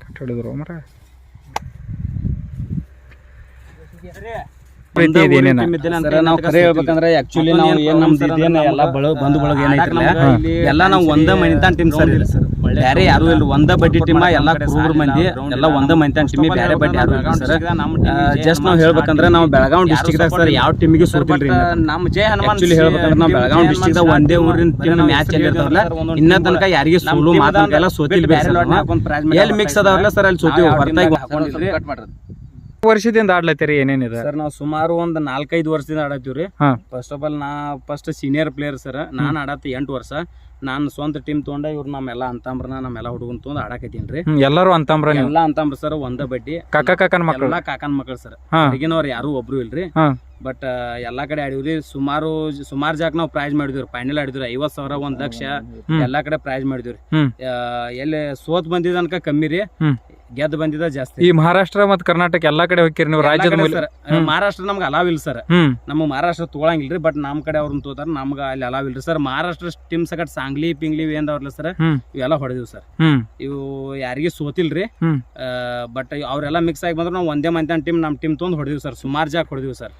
ಕಟ್ಟಿದ್ರು ಮರ ನಾವು ಕರೆ ಹೇಳ್ಬೇಕಂದ್ರೆ ಆಕ್ಚುಲಿ ನಾವು ಏನ್ ನಮ್ದು ಇದೇನ ಎಲ್ಲ ಬಂಧು ಬಳಗ ಏನೈತಿಲ್ಲ ಎಲ್ಲ ನಾವು ಒಂದ ಮನಿತಾನ್ ಟೀಮ್ ಸರ್ ಬೇರೆ ಯಾರು ಇಲ್ಲ ಒಂದ ಬಡ್ಡಿ ಟೀಮ್ ಎಲ್ಲ ಕುರುಬರು ಮಂದಿ ಎಲ್ಲ ಒಂದ ಮನಿತಾನ್ ಟೀಮ್ ಬೇರೆ ಬಡ್ಡಿ ಯಾರು ಇಲ್ಲ ಸರ್ ಜಸ್ಟ್ ನಾವು ಹೇಳ್ಬೇಕಂದ್ರೆ ನಾವು ಬೆಳಗಾವಿ ಡಿಸ್ಟ್ರಿಕ್ಟ್ ದಾಗ ಸರ್ ಯಾವ ಟೀಮಿಗೆ ಸೋತಿಲ್ರಿ ನಮ್ಮ ಜಯ ಹನುಮಾನ್ ಆಕ್ಚುಲಿ ಹೇಳ್ಬೇಕಂದ್ರೆ ನಾವು ಬೆಳಗಾವಿ ಡಿಸ್ಟ್ರಿಕ್ಟ್ ದಾಗ ಒಂದೇ ಊರಿನ ಟೀಮ್ ಮ್ಯಾಚ್ ಅಲ್ಲಿ ಇರ್ತಾವಲ್ಲ ಇನ್ನ ತನಕ ಯಾರಿಗೆ ಸೋಲು ಮಾತಂಗೆಲ್ಲ ಸೋತಿಲ್ ಎಲ್ಲಿ ಮಿಕ್ಸ್ ಅದಾವಲ್ಲ ಸರ್ ಅಲ್ಲಿ ಸೋತಿವಿ ಹೊರತಾಗಿ ವರ್ಷದಿಂದ ಆಡ್ಲತ್ತೀರಿ ಏನೇನಿದೆ ಸರ್ ನಾವು ಸುಮಾರು ಒಂದು 4-5 ವರ್ಷದಿಂದ ಆಡತ್ತೀವ್ರಿ ಫಸ್ಟ್ ಆಫ್ ಆಲ್ ನಾ ಫಸ್ಟ್ ಸೀನಿಯರ್ ಪ್ಲೇಯರ್ ಸರ್ ನಾನು ಆಡತ್ತ 8 ವರ್ಷ ನಾನು ಸ್ವಂತ ಟೀಮ್ ತೊಗೊಂಡ ಇವ್ರು ನಮ್ಮೆಲ್ಲ ಅಂತಂಬ್ರನ ನಮ್ಮೆಲ್ಲ ಹುಡುಗನ್ ತೊಗೊಂಡು ಆಡಕತ್ತೀನ್ರಿ ಎಲ್ಲರೂ ಅಂತಂಬ್ರ ಎಲ್ಲಾ ಅಂತಂಬ್ರ ಸರ್ ಒಂದ ಬಡ್ಡಿ ಕಾಕನ ಮಕ್ಕಳು ಕಾಕನ್ ಮಕ್ಕಳು ಸರ್ ಈಗಿನವ್ರು ಯಾರು ಒಬ್ರು ಇಲ್ರಿ ಬಟ್ ಎಲ್ಲಾ ಕಡೆ ಆಡಿವ್ರಿ ಸುಮಾರು ಜಾಗ ನಾವು ಪ್ರೈಸ್ ಮಾಡಿದ್ವಿ ಫೈನಲ್ ಆಡಿದ್ವಿ 50,000 1 ಲಕ್ಷ ಎಲ್ಲಾ ಕಡೆ ಪ್ರೈಸ್ ಮಾಡಿದ್ವಿ ಎಲ್ಲಿ ಸೋತ್ ಬಂದಿದ ಅನ್ಕ ಕಮ್ಮಿ ರೀ ಗೆದ್ದು ಬಂದಿದ ಜಾಸ್ತಿ ಈ ಮಹಾರಾಷ್ಟ್ರ ಮತ್ತು ಕರ್ನಾಟಕ ಎಲ್ಲಾ ಕಡೆ ಹೋಗ್ತೀರಿ ನೀವು ರಾಜ್ಯದ ಮಹಾರಾಷ್ಟ್ರ ನಮ್ಗೆ ಅಲಾವ್ ಇಲ್ಲ ಸರ್ ನಮ್ಗೆ ಮಹಾರಾಷ್ಟ್ರ ತೊಗೊಳಂಗಿಲ್ರಿ ಬಟ್ ನಮ್ ಕಡೆ ಅವ್ರನ್ನ ತೋತಾರ ನಮ್ಗ ಅಲ್ಲಿ ಅಲಾವ್ ಇಲ್ರಿ ಸರ್ ಮಹಾರಾಷ್ಟ್ರ ಟೀಮ್ ಸಕಟ್ ಸಾಂಗ್ಲಿ ಪಿಂಗ್ಲಿ ಏನ್ದಾವ್ರಲ್ಲ ಸರ್ ಇವೆಲ್ಲ ಹೊಡೆದಿವ್ ಸರ್ ಇವು ಯಾರಿಗೆ ಸೋತಿಲ್ರಿ ಬಟ್ ಅವ್ರೆಲ್ಲ ಮಿಕ್ಸ್ ಆಗಿ ಬಂದ್ರು ನಾವು ಒಂದೇ ಮಂದಿ ಟೀಮ್ ನಮ್ ಟೀಮ್ ತೊಗೊಂಡ್ ಹೊಡೆದಿವ್ ಸರ್ ಸುಮಾರು ಜಾಗ ಹೊಡೆದಿವ್ ಸರ್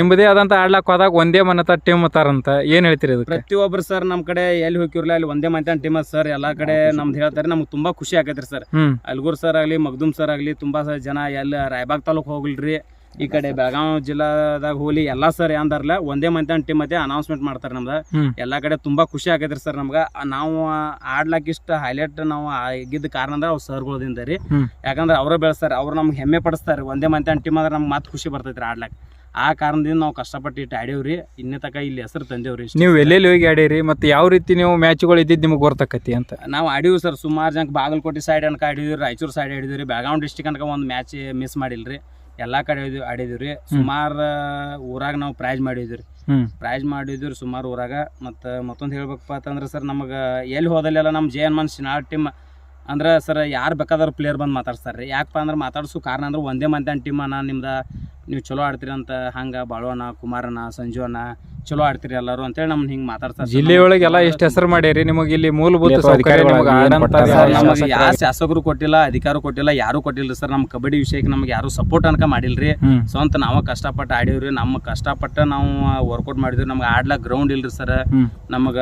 ನಿಮ್ಮದೇ ಆದಂತ ಆಡ್ಲಾಕ್ ಹೋದಾಗ ಒಂದೇ ಮನತ ಟೀಮ್ ಅತ್ತಾರಂತ ಏನ್ ಹೇಳ್ತೀರಿ ಪ್ರತಿಯೊಬ್ರು ಸರ್ ನಮ್ ಕಡೆ ಎಲ್ಲಿ ಹೋಗಿರ್ಲಿ ಅಲ್ಲಿ ಒಂದೇ ಮಂದಿ ಟೀಮ್ ಸರ್ ಎಲ್ಲಾ ಕಡೆ ನಮ್ದು ಹೇಳ್ತಾರೆ ನಮ್ಗೆ ತುಂಬಾ ಖುಷಿ ಆಗೈತ್ರಿ ಸರ್ ಅಲ್ಗೂರ್ ಸರ್ ಆಗ್ಲಿ ಮಗ್ದುಮ್ ಸರ್ ಆಗ್ಲಿ ತುಂಬಾ ಜನ ಎಲ್ಲ ರಾಯಬಾಗ್ ತಾಲೂಕ್ ಹೋಗ್ಲಿಲ್ರಿ ಈ ಕಡೆ ಬೆಳಗಾವಿ ಜಿಲ್ಲಾದಾಗ ಹೋಗ್ಲಿ ಎಲ್ಲಾ ಸರ್ ಅಂದಾರ್ಲ ಒಂದೇ ಮಂದಿ ಟೀಮ್ ಮತ್ತೆ ಅನೌನ್ಸ್ಮೆಂಟ್ ಮಾಡ್ತಾರೆ ನಮ್ದ ಎಲ್ಲಾ ಕಡೆ ತುಂಬಾ ಖುಷಿ ಆಗೈತ್ರಿ ಸರ್ ನಮ್ಗ ನಾವು ಆಡ್ಲಾಕ್ ಇಷ್ಟ ಹೈಲೈಟ್ ನಾವು ಆಗಿದ್ದ ಕಾರಣ ಅಂದ್ರೆ ಅವ್ರ ಸರ್ಗಳದಿಂದ ರೀ ಯಾಕಂದ್ರೆ ಅವ್ರ ಬೆಳೆಸ್ತಾರೆ ಅವ್ರು ನಮ್ಗೆ ಹೆಮ್ಮೆ ಪಡಿಸ್ತಾರೆ ಒಂದೇ ಮಂದಿ ಟೀಮ್ ಅಂದ್ರೆ ನಮ್ಗೆ ಮಾತು ಖುಷಿ ಬರ್ತೈತ್ರಿ ಆಡ್ಲಾಕ್ ಆ ಕಾರಣದಿಂದ ನಾವು ಕಷ್ಟಪಟ್ಟು ಇಟ್ಟು ಆಡೇವ್ರಿ ಇನ್ನೇ ತಕ ಇಲ್ಲಿ ಹೆಸರು ತಂದೇವ್ರಿ ನೀವು ಎಲ್ಲೆಲ್ಲಿ ಹೋಗಿ ಆಡೇರಿ ಮತ್ತೆ ಯಾವ ರೀತಿ ನೀವು ಮ್ಯಾಚ್ಗಳು ಇದ್ದಿದ್ದು ನಿಮ್ಗೆ ಗೊತ್ತಕತಿ ಅಂತ ನಾವು ಆಡಿವಿ ಸರ್ ಸುಮಾರು ಜನಕ್ಕೆ ಬಾಗಲಕೋಟೆ ಸೈಡ್ ಅನ್ಕ ಆಡಿದ್ವಿ ರಾಯಚೂರು ಸೈಡ್ ಆಡಿದ್ವಿ ಬೆಳಗಾವಿ ಡಿಸ್ಟಿಕ್ ಅನ್ಕ ಒಂದು ಮ್ಯಾಚ್ ಮಿಸ್ ಮಾಡಿಲ್ರಿ ಎಲ್ಲಾ ಕಡೆ ಆಡಿದ್ವಿ ಸುಮಾರು ಊರಾಗ ನಾವು ಪ್ರೈಸ್ ಮಾಡಿದ್ವಿ ಸುಮಾರು ಊರಾಗ ಮತ್ತೊಂದು ಹೇಳ್ಬೇಕಪ್ಪ ಅಂತಂದ್ರೆ ಸರ್ ನಮಗ ಎಲ್ಲಿ ಹೋದಲ್ಲೆಲ್ಲ ನಮ್ಮ J N Mann Shinal team ಅಂದ್ರೆ ಸರ್ ಯಾರು ಬೇಕಾದ್ರೂ ಪ್ಲೇಯರ್ ಬಂದು ಮಾತಾಡ್ತಾರೆ ಯಾಕಪ್ಪ ಅಂದ್ರೆ ಮಾತಾಡ್ಸೋ ಕಾರಣ ಅಂದ್ರೆ ಒಂದೇ ಮಂದಿ ಟೀಮ್ ಅಣ್ಣ ನೀವು ಚಲೋ ಆಡ್ತೀರಿ ಅಂತ ಹಂಗ ಬಾಳುವಣ್ಣ ಕುಮಾರಣ್ಣ ಸಂಜು ಅಣ್ಣ ಚಲೋ ಆಡ್ತೀರಿ ಎಲ್ಲರೂ ಅಂತೇಳಿ ನಮ್ಗೆ ಹಿಂಗೆ ಮಾತಾಡ್ತಾರೆ ಜಿಲ್ಲೆಯೊಳಗೆ ಎಲ್ಲ ಎಷ್ಟು ಹೆಸರು ಮಾಡ್ಯಾರಿ ನಿಮಗೆ ಇಲ್ಲಿ ಮೂಲಭೂತ ಯಾವ ಶಾಸಕರು ಕೊಟ್ಟಿಲ್ಲ ಅಧಿಕಾರ ಕೊಟ್ಟಿಲ್ಲ ಯಾರು ಕೊಟ್ಟಿಲ್ರಿ ಸರ್ ನಮ್ಮ ಕಬಡ್ಡಿ ವಿಷಯಕ್ಕೆ ನಮ್ಗೆ ಯಾರು ಸಪೋರ್ಟ್ ಅನ್ಕ ಮಾಡಿಲ್ರಿ ಸ್ವಂತ ನಾವ ಕಷ್ಟಪಟ್ಟು ಆಡಿವ್ರಿ ನಮ್ಮ ಕಷ್ಟಪಟ್ಟ ನಾವು ವರ್ಕೌಟ್ ಮಾಡಿದ್ವಿ ನಮ್ಗೆ ಆಡ್ಲಾಕ್ ಗ್ರೌಂಡ್ ಇಲ್ರಿ ಸರ್ ನಮಗ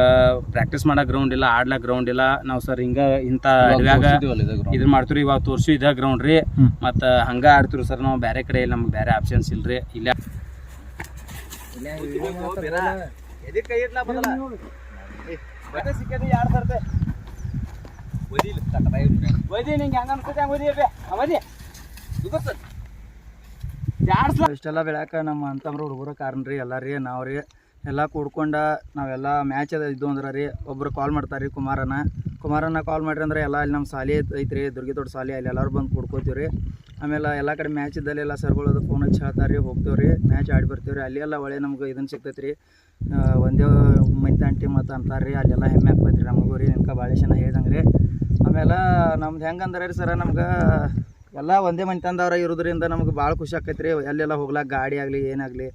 ಪ್ರಾಕ್ಟೀಸ್ ಮಾಡಕ್ ಗ್ರೌಂಡ್ ಇಲ್ಲ ಆಡ್ಲಾಕ್ ಗ್ರೌಂಡ್ ಇಲ್ಲ ನಾವು ಸರ್ ಹಿಂಗ ಇಂತ ಅಡ್ವ್ಯಾಗ ಇದನ್ ಮಾಡ್ತೀವಿ ಇವಾಗ ತೋರ್ಸು ಇದ ಗ್ರೌಂಡ್ ರೀ ಮತ್ತ ಹಂಗ ಆಡ್ತಿವಿ ಸರ್ ನಾವು ಬೇರೆ ಕಡೆ ನಮ್ಗೆ ಬೇರೆ ಆಪ್ಷನ್ಸ್ ಇಲ್ರಿ ಇಲ್ಲ ಇಷ್ಟೆಲ್ಲ ಬೆಳಕ ನಮ್ಮ ಅಂತಂಬ್ರ ಹುಡುಗರ ಕಾರಣ ರೀ ಎಲ್ಲ ರೀ ನಾವು ರೀ ಎಲ್ಲ ಕೂಡ್ಕೊಂಡ ನಾವೆಲ್ಲ ಮ್ಯಾಚ್ ಅದ ಇದ್ದು ಅಂದ್ರೆ ರೀ ಒಬ್ರು ಕಾಲ್ ಮಾಡ್ತಾರೆ ರೀ ಕುಮಾರಣ್ಣ ಕಾಲ್ ಮಾಡ್ರಿ ಅಂದ್ರೆ ಎಲ್ಲ ಅಲ್ಲಿ ನಮ್ಮ ಶಾಲೆ ಐತ್ರಿ ದುರ್ಗಿದೊಡ್ಡ ಶಾಲೆ ಅಲ್ಲಿ ಎಲ್ಲರೂ ಬಂದು ಕೂಡ್ಕೋತೀವಿ ರೀ ಆಮೇಲೆ ಎಲ್ಲ ಕಡೆ ಮ್ಯಾಚ್ ಇದ್ದಲ್ಲೆಲ್ಲ ಸರ್ಗಳದು ಫೋನ್ ಹಚ್ಚಿ ಹೇಳ್ತಾರೆ ರೀ ಹೋಗ್ತೀವಿ ರೀ ಮ್ಯಾಚ್ ಆಡಿ ಬರ್ತೀವಿ ರೀ ಅಲ್ಲಿ ಎಲ್ಲ ಒಳ್ಳೆ ನಮ್ಗೆ ಇದನ್ನು ಸಿಗ್ತೈತೆ ರೀ ಒಂದೇ ಮಂದಿ ಟೀಮ್ ಅಂತ ಅಂತಾರೆ ರೀ ಅಲ್ಲೆಲ್ಲ ಹೆಮ್ಮೆ ಆಗ್ತೈತೆ ರೀ ನಮಗೂ ರೀ ನಿಮ್ಗೆ ಭಾಳ ಜನ ಹೇಳ್ದಂಗೆ ರೀ ಆಮೇಲೆ ನಮ್ದು ಹೆಂಗೆ ಅಂದ್ರೆ ರೀ ಸರ ನಮ್ಗೆ ಎಲ್ಲ ಒಂದೇ ಮಂದಿ ಇರೋದ್ರಿಂದ ನಮ್ಗೆ ಭಾಳ ಖುಷಿ ಆಕೈತೆ ರೀ ಎಲ್ಲೆಲ್ಲ ಹೋಗ್ಲಾಕ ಗಾಡಿ ಆಗಲಿ ಏನಾಗಲಿ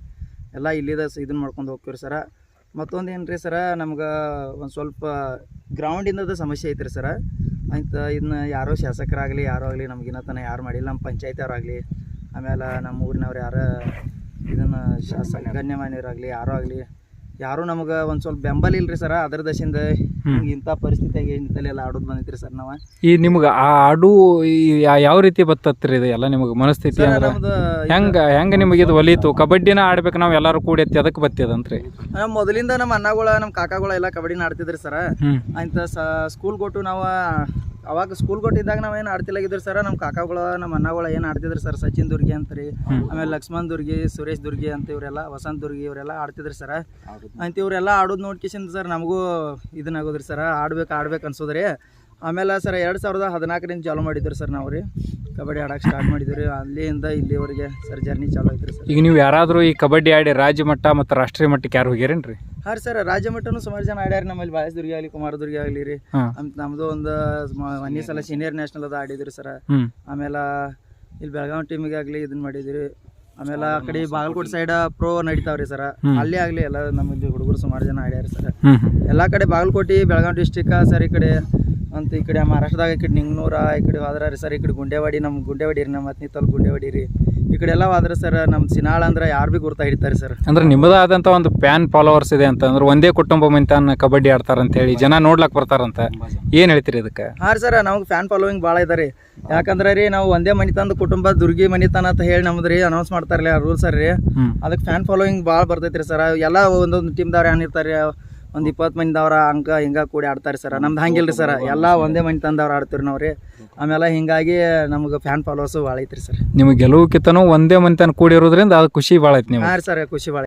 ಎಲ್ಲ ಇಲ್ಲಿದ ಇದನ್ನು ಮಾಡ್ಕೊಂಡು ಹೋಗ್ತೀವಿ ಸರ ಮತ್ತೊಂದು ಏನು ರೀ ಸರ ನಮ್ಗೆ ಒಂದು ಸ್ವಲ್ಪ ಗ್ರೌಂಡಿಂದ ಸಮಸ್ಯೆ ಐತೆ ರೀ ಸರ ಅಂತ ಇದನ್ನ ಯಾರೋ ಶಾಸಕರಾಗಲಿ ಯಾರೋ ಆಗಲಿ ನಮಗಿನ್ನ ತನಕ ಯಾರು ಮಾಡಿಲ್ಲ ನಮ್ಮ ಪಂಚಾಯತಿಯವ್ರಾಗಲಿ ಆಮೇಲೆ ನಮ್ಮ ಊರಿನವ್ರು ಯಾರು ಇದನ್ನು ಗಣ್ಯಮಾನ್ಯರಾಗಲಿ ಯಾರೋ ಆಗಲಿ ಯಾರು ನಮಗೆ ಒಂದು ಸ್ವಲ್ಪ ಬೆಂಬಲ ಇಲ್ರಿ ಸರ ಅದ್ರ ದಶಿಂದ ಇಂಥ ಪರಿಸ್ಥಿತಿಯಾಗಿ ಇಂಥಲ್ಲೆಲ್ಲ ಆಡೋದು ಬಂದೈತ್ರಿ ಸರ್ ನಾವು ಈ ನಿಮ್ಗೆ ಆ ಆಡು ಯಾವ ರೀತಿ ಬತ್ತತ್ರಿ ಇದು ಎಲ್ಲ ನಿಮಗೆ ಮನಸ್ಥಿತಿ ಹೆಂಗೆ ನಿಮಗೆ ಇದು ಒಲಿತು ಕಬಡ್ಡಿನ ಆಡ್ಬೇಕು ನಾವು ಎಲ್ಲರೂ ಕೂಡಿ ಎತ್ತಿ ಅದಕ್ಕೆ ಬತ್ತಿದಂತ್ರಿ ಮೊದಲಿಂದ ನಮ್ಮ ಅಣ್ಣಗಳ ನಮ್ಮ ಕಾಕಾಗಳ ಎಲ್ಲ ಕಬಡ್ಡಿನ ಆಡ್ತಿದ್ರಿ ಸರ ಅಂತ ಸ್ಕೂಲ್ ಕೊಟ್ಟು ನಾವು ಅವಾಗ ಸ್ಕೂಲ್ ಕೊಟ್ಟಿದ್ದಾಗ ನಾವೇನು ಆಡ್ತಿಲ್ಲಾಗಿದ್ರಿ ಸರ್ ನಮ್ಮ ಕಾಕಾಗಳು ನಮ್ಮ ಅಣ್ಣಗಳು ಏನು ಆಡ್ತಿದ್ರಿ ಸರ್ ಸಚಿನ್ ದುರ್ಗಿ ಅಂತ ರೀ ಆಮೇಲೆ ಲಕ್ಷ್ಮಣ್ ದುರ್ಗಿ ಸುರೇಶ್ ದುರ್ಗಿ ಅಂತ ಇವರೆಲ್ಲ ವಸಂತ್ ದುರ್ಗಿ ಇವರೆಲ್ಲ ಆಡ್ತಿದ್ರಿ ಸರ್ ಅಂತ ಇವರೆಲ್ಲ ಆಡೋದು ನೋಡ್ಕಿಸಿಂದ ಸರ್ ನಮಗೂ ಇದನ್ನಾಗೋದ್ರಿ ಸರ್ ಆಡ್ಬೇಕು ಅನ್ಸೋದ್ರಿ ಆಮೇಲೆ ಸರ್ 2014ರಿಂದ ಚಾಲೂ ಮಾಡಿದ್ರಿ ಸರ್ ನಾವು ರೀ ಕಬಡ್ಡಿ ಆಡಕ್ಕೆ ಸ್ಟಾರ್ಟ್ ಮಾಡಿದ್ವಿ ರೀ ಅಲ್ಲಿಂದ ಇಲ್ಲಿವರೆಗೆ ಸರ್ ಜರ್ನಿ ಚಾಲೂ ಐತ್ರಿ ಸರ್ ಈಗ ನೀವು ಯಾರಾದರೂ ಈ ಕಬಡ್ಡಿ ಆಡಿ ರಾಜ್ಯ ಮಟ್ಟ ಮತ್ತು ರಾಷ್ಟ್ರೀಯ ಮಟ್ಟಕ್ಕೆ ಯಾರು ಹೋಗ್ಯಾರೇನು ರೀ ಹಾಂ ಸರ್ ರಾಜ್ಯ ಮಟ್ಟನೂ ಸುಮಾರು ಜನ ಆಡ್ಯಾರ ನಮ್ಮಲ್ಲಿ ಬಾಳೇಶ್ ದುರ್ಗಿ ಆಗಲಿ ಕುಮಾರ ದುರ್ಗಿ ಆಗಲಿ ರೀ ನಮ್ಮದು ಒಂದು ಒಂದೇ ಸಲ ಸೀನಿಯರ್ ನ್ಯಾಷನಲ್ ಅದ ಆಡಿದ್ರಿ ಸರ್ ಆಮೇಲೆ ಇಲ್ಲಿ ಬೆಳಗಾವಿ ಟೀಮಿಗೆ ಆಗಲಿ ಇದನ್ನ ಮಾಡಿದ್ರಿ ಆಮೇಲೆ ಆ ಕಡೆ ಬಾಗಲಕೋಟೆ ಸೈಡ್ ಪ್ರೋ ನಡೀತಾವ್ರಿ ಸರ್. ಅಲ್ಲಿ ಆಗಲಿ ಎಲ್ಲ ನಮ್ಮಲ್ಲಿ ಹುಡುಗರು ಸುಮಾರು ಜನ ಆಡ್ಯಾರ ಸರ್. ಎಲ್ಲ ಕಡೆ ಬಾಗಲಕೋಟೆ ಬೆಳಗಾವಿ ಡಿಸ್ಟಿಕ್ ಸರ್. ಈ ಕಡೆ ಅಂತ ಈ ಕಡೆ ಮಹಾರಾಷ್ಟ್ರದಾಗ ಈ ಕಡೆ ನಿಂಗನೂರ ಈ ಕಡೆ ಹೋದ್ರ ರೀ ಸರ್. ಈ ಕಡೆ ಗುಂಡೇವಾಡಿ, ನಮ್ಮ ಗುಂಡೇವಾಡಿ ರೀ, ನಮ್ಮ ಹತ್ತನೇ ತಾಲೂಕು ಗುಂಡೇವಾಡಿ ರೀ. ಈ ಕಡೆ ಎಲ್ಲ ಹೋದ್ರೆ ಸರ್ ನಮ್ಮ ಸಿನಾಳ ಅಂದ್ರೆ ಯಾರು ಭೀ ಗುರ್ತಾ ಹಿಡಿತಾರೆ ಸರ್. ಅಂದ್ರೆ ನಿಮ್ಮದಾದಂಥ ಒಂದು ಫ್ಯಾನ್ ಫಾಲೋವರ್ಸ್ ಇದೆ ಅಂತ ಅಂದ್ರೆ ಒಂದೇ ಕುಟುಂಬ ಮಂತಾನ ಕಬಡ್ಡಿ ಆಡ್ತಾರಂತ ಹೇಳಿ ಜನ ನೋಡ್ಲಕ್ ಬರ್ತಾರಂತ, ಏನು ಹೇಳ್ತೀರಿ ಇದಕ್ಕೆ? ಹಾಂ ಸರ್, ನಮ್ಗೆ ಫ್ಯಾನ್ ಫಾಲೋವಿಂಗ್ ಭಾಳ ಇದೆ ರೀ. ಯಾಕಂದ್ರೆ ರೀ ನಾವು ಒಂದೇ ಮನಿತನದ ಕುಟುಂಬ ದುರ್ಗಿ ಮನಿತನ ಅಂತ ಹೇಳಿ ನಮ್ದು ರೀ ಅನೌನ್ಸ್ ಮಾಡ್ತಾರಲ್ಲ ರೂಲ್ಸ್ ರೀ. ಅದಕ್ಕೆ ಫ್ಯಾನ್ ಫಾಲೋವಿಂಗ್ ಭಾಳ ಬರ್ತೈತೆ ರೀ ಸರ್. ಎಲ್ಲ ಒಂದೊಂದು ಟೀಮ್ದವ್ರು ಏನಿರ್ತಾರೆ ಒಂದು 20 ಮಂದಿದವ್ರ ಹಂಗೆ ಹಿಂಗೆ ಕೂಡಿ ಆಡ್ತಾರೆ ಸರ್. ನಮ್ದು ಹಂಗಿಲ್ಲ ರೀ ಸರ್, ಎಲ್ಲ ಒಂದೇ ಮನಿತನದವ್ರು ಆಡ್ತೀವಿ ನಾವು ರೀ. ಆಮೇಲೆ ಹಿಂಗಾಗಿ ನಮ್ಗೆ ಫ್ಯಾನ್ ಫಾಲೋವರ್ಸು ಭಾಳ ಐತ್ರಿ ಸರ್. ನಿಮಗೆ ಗೆಲುವುಕ್ಕಿಂತನೂ ಒಂದೇ ಮಂತನ ಕೂಡಿರೋದ್ರಿಂದ ಅದು ಖುಷಿ ಭಾಳ ಐತಿ ನಿಮ್ಗೆ. ಹಾಂ ಸರ್, ಖುಷಿ ಭಾಳ.